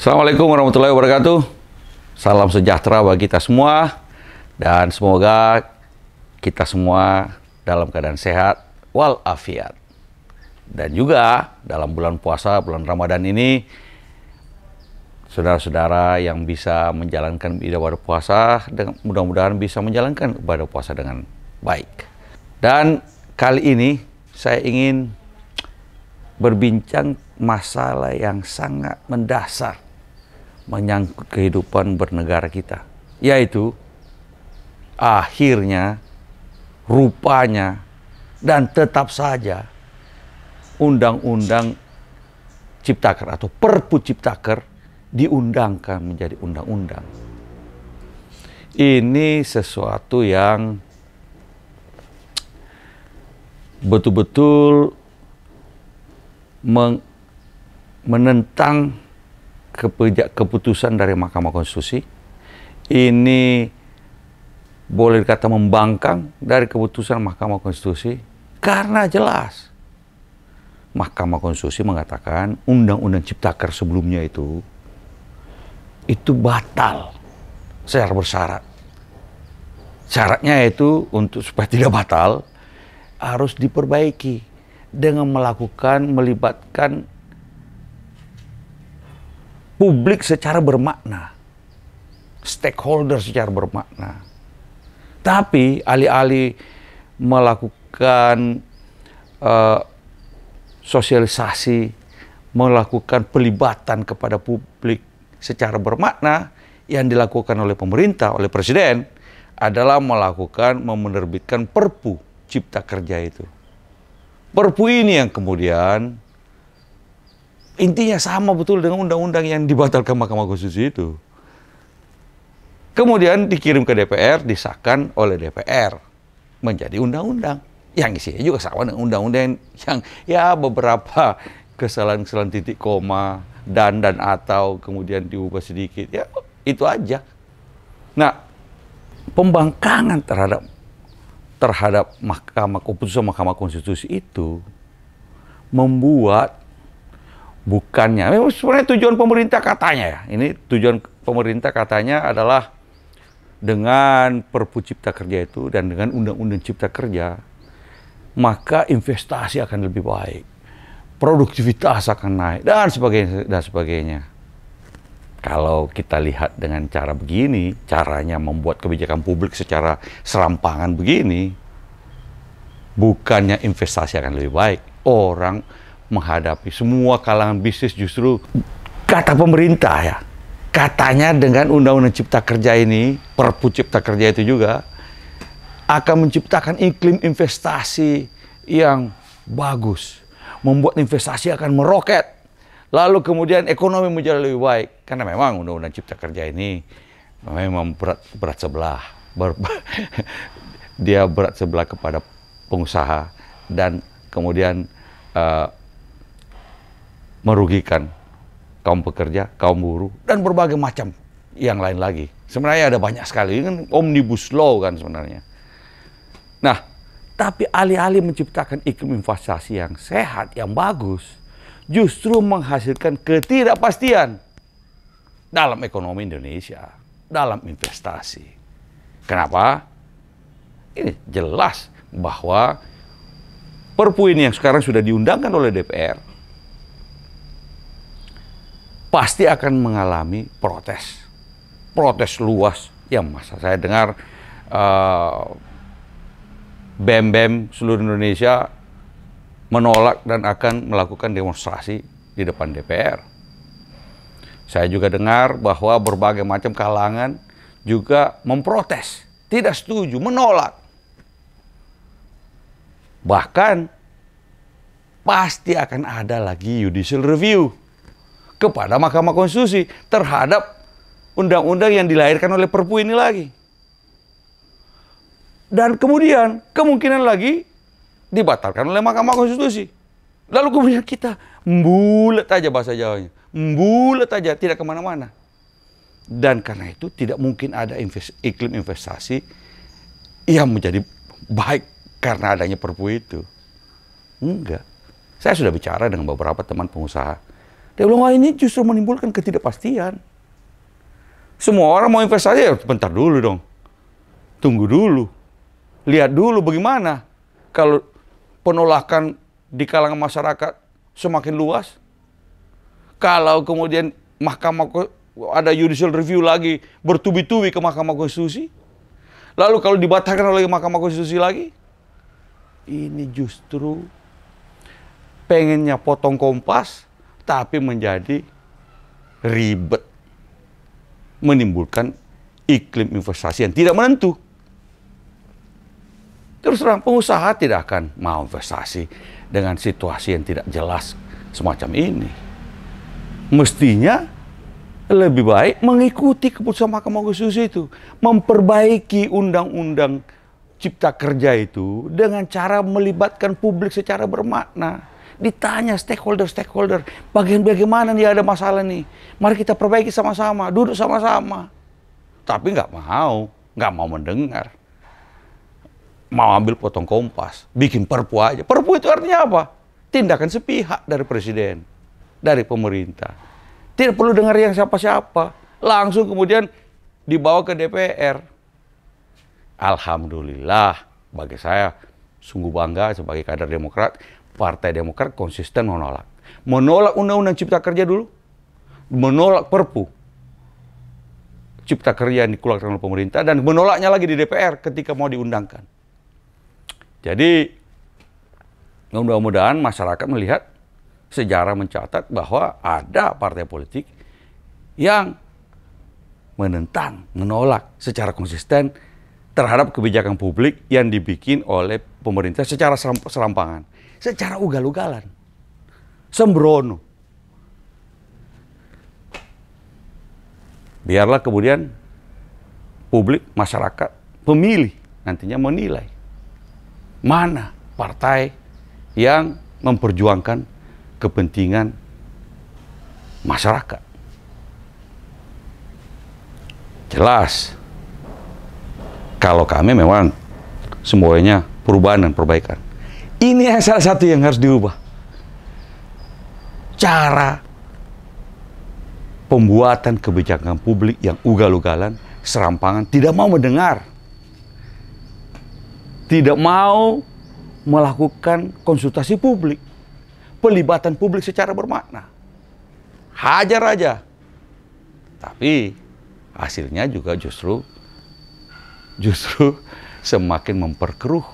Assalamualaikum warahmatullahi wabarakatuh. Salam sejahtera bagi kita semua. Dan semoga kita semua dalam keadaan sehat walafiat. Dan juga dalam bulan puasa, bulan Ramadan ini, saudara-saudara yang bisa menjalankan ibadah puasa, mudah-mudahan bisa menjalankan ibadah puasa dengan baik. Dan kali ini saya ingin berbincang masalah yang sangat mendasar menyangkut kehidupan bernegara kita, yaitu akhirnya, rupanya, dan tetap saja Undang-Undang Ciptaker atau Perpu Ciptaker diundangkan menjadi undang-undang. Ini sesuatu yang betul-betul menentang keputusan dari Mahkamah Konstitusi. Ini boleh dikata membangkang dari keputusan Mahkamah Konstitusi, karena jelas Mahkamah Konstitusi mengatakan Undang-Undang Ciptaker sebelumnya itu batal secara bersyarat. Syaratnya itu untuk supaya tidak batal harus diperbaiki dengan melibatkan publik secara bermakna, stakeholder secara bermakna. Tapi alih-alih melakukan sosialisasi, melakukan pelibatan kepada publik secara bermakna, yang dilakukan oleh pemerintah, oleh presiden, adalah menerbitkan Perpu Cipta Kerja itu. Perpu ini yang kemudian intinya sama betul dengan undang-undang yang dibatalkan Mahkamah Konstitusi itu. Kemudian dikirim ke DPR, disahkan oleh DPR menjadi undang-undang. Yang isinya juga sama dengan undang-undang yang ya beberapa kesalahan-kesalahan titik koma, dan atau kemudian diubah sedikit. Ya itu aja. Nah, pembangkangan terhadap keputusan Mahkamah Konstitusi itu membuat bukannya, memang sebenarnya tujuan pemerintah katanya ya, ini tujuan pemerintah katanya adalah dengan Perpu Cipta Kerja itu dan dengan Undang-Undang Cipta Kerja, maka investasi akan lebih baik, produktivitas akan naik, dan sebagainya. Kalau kita lihat dengan cara begini, caranya membuat kebijakan publik secara serampangan begini, bukannya investasi akan lebih baik, orang menghadapi semua kalangan bisnis justru kata pemerintah ya, katanya dengan Undang-Undang Cipta Kerja ini, Perpu Cipta Kerja itu juga akan menciptakan iklim investasi yang bagus, membuat investasi akan meroket, lalu kemudian ekonomi menjadi lebih baik. Karena memang Undang-Undang Cipta Kerja ini memang berat sebelah, dia berat sebelah kepada pengusaha dan kemudian merugikan kaum pekerja, kaum buruh, dan berbagai macam yang lain lagi. Sebenarnya ada banyak sekali, ini kan omnibus law kan sebenarnya. Nah, tapi alih-alih menciptakan iklim investasi yang sehat, yang bagus, justru menghasilkan ketidakpastian dalam ekonomi Indonesia, dalam investasi. Kenapa? Ini jelas bahwa Perpu ini yang sekarang sudah diundangkan oleh DPR pasti akan mengalami protes luas. Yang masa saya dengar BEM-BEM seluruh Indonesia menolak dan akan melakukan demonstrasi di depan DPR. Saya juga dengar bahwa berbagai macam kalangan juga memprotes, tidak setuju, menolak. Bahkan pasti akan ada lagi judicial review kepada Mahkamah Konstitusi terhadap undang-undang yang dilahirkan oleh Perpu ini lagi. Dan kemudian kemungkinan lagi dibatalkan oleh Mahkamah Konstitusi. Lalu kemudian kita mbulet aja bahasa Jawanya. Mbulet aja, tidak kemana-mana. Dan karena itu tidak mungkin ada iklim investasi yang menjadi baik karena adanya Perpu itu. Enggak. Saya sudah bicara dengan beberapa teman pengusaha Dia bilang, wah ini justru menimbulkan ketidakpastian. Semua orang mau investasi, ya bentar dulu dong. Tunggu dulu. Lihat dulu bagaimana. Kalau penolakan di kalangan masyarakat semakin luas. Kalau kemudian ada judicial review lagi, bertubi-tubi ke Mahkamah Konstitusi. Lalu kalau dibatalkan oleh Mahkamah Konstitusi lagi, ini justru pengennya potong kompas, tapi menjadi ribet. Menimbulkan iklim investasi yang tidak menentu. Terus terang, pengusaha tidak akan mau investasi dengan situasi yang tidak jelas semacam ini. Mestinya lebih baik mengikuti keputusan Mahkamah Konstitusi itu. Memperbaiki undang-undang cipta kerja itu dengan cara melibatkan publik secara bermakna. Ditanya stakeholder, bagaimana nih ada masalah nih. Mari kita perbaiki sama-sama, duduk sama-sama. Tapi nggak mau mendengar. Mau ambil potong kompas, bikin perpu aja. Perpu itu artinya apa? Tindakan sepihak dari presiden, dari pemerintah. Tidak perlu dengar yang siapa-siapa. Langsung kemudian dibawa ke DPR. Alhamdulillah, bagi saya sungguh bangga sebagai kader Demokrat. Partai Demokrat konsisten menolak. Menolak undang-undang cipta kerja dulu. Menolak perpu cipta kerja yang dikeluarkan oleh pemerintah. Dan menolaknya lagi di DPR ketika mau diundangkan. Jadi, mudah-mudahan masyarakat melihat sejarah mencatat bahwa ada partai politik yang menentang, menolak secara konsisten terhadap kebijakan publik yang dibikin oleh pemerintah secara serampangan. Secara ugal-ugalan, sembrono. Biarlah kemudian publik, masyarakat, pemilih nantinya menilai mana partai yang memperjuangkan kepentingan masyarakat. Jelas, kalau kami memang semuanya perubahan dan perbaikan. Ini yang salah satu yang harus diubah. Cara pembuatan kebijakan publik yang ugal-ugalan, serampangan, tidak mau mendengar. Tidak mau melakukan konsultasi publik. Pelibatan publik secara bermakna. Hajar aja. Tapi hasilnya juga justru semakin memperkeruh,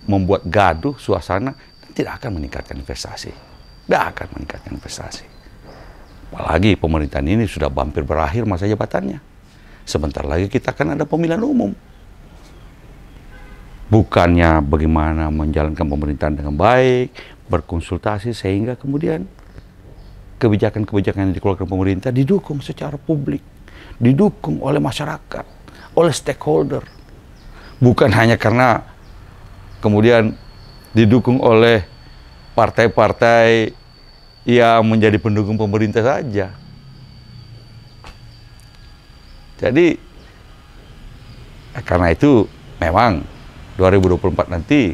membuat gaduh suasana, tidak akan meningkatkan investasi. Tidak akan meningkatkan investasi. Apalagi pemerintahan ini sudah hampir berakhir masa jabatannya. Sebentar lagi kita akan ada pemilihan umum. Bukannya bagaimana menjalankan pemerintahan dengan baik, berkonsultasi sehingga kemudian kebijakan-kebijakan yang dikeluarkan pemerintah didukung secara publik, didukung oleh masyarakat, oleh stakeholder. Bukan hanya karena kemudian didukung oleh partai-partai yang menjadi pendukung pemerintah saja. Jadi, karena itu memang 2024 nanti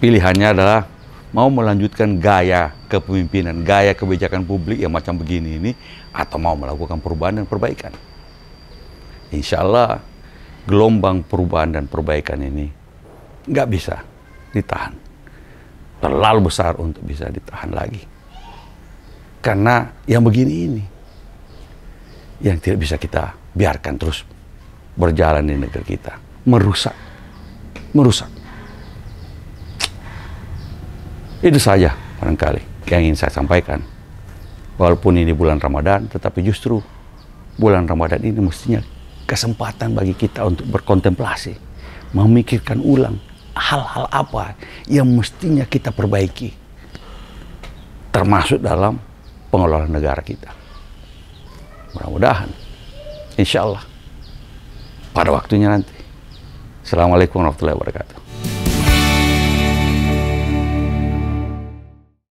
pilihannya adalah mau melanjutkan gaya kepemimpinan, gaya kebijakan publik yang macam begini ini, atau mau melakukan perubahan dan perbaikan. Insya Allah gelombang perubahan dan perbaikan ini nggak bisa ditahan. Terlalu besar untuk bisa ditahan lagi. Karena yang begini ini, yang tidak bisa kita biarkan terus berjalan di negeri kita. Merusak. Itu saja barangkali yang ingin saya sampaikan. Walaupun ini bulan Ramadan, tetapi justru bulan Ramadan ini mestinya kesempatan bagi kita untuk berkontemplasi, memikirkan ulang hal-hal apa yang mestinya kita perbaiki, termasuk dalam pengelolaan negara kita. Mudah-mudahan, insya Allah, pada waktunya nanti. Assalamualaikum warahmatullahi wabarakatuh.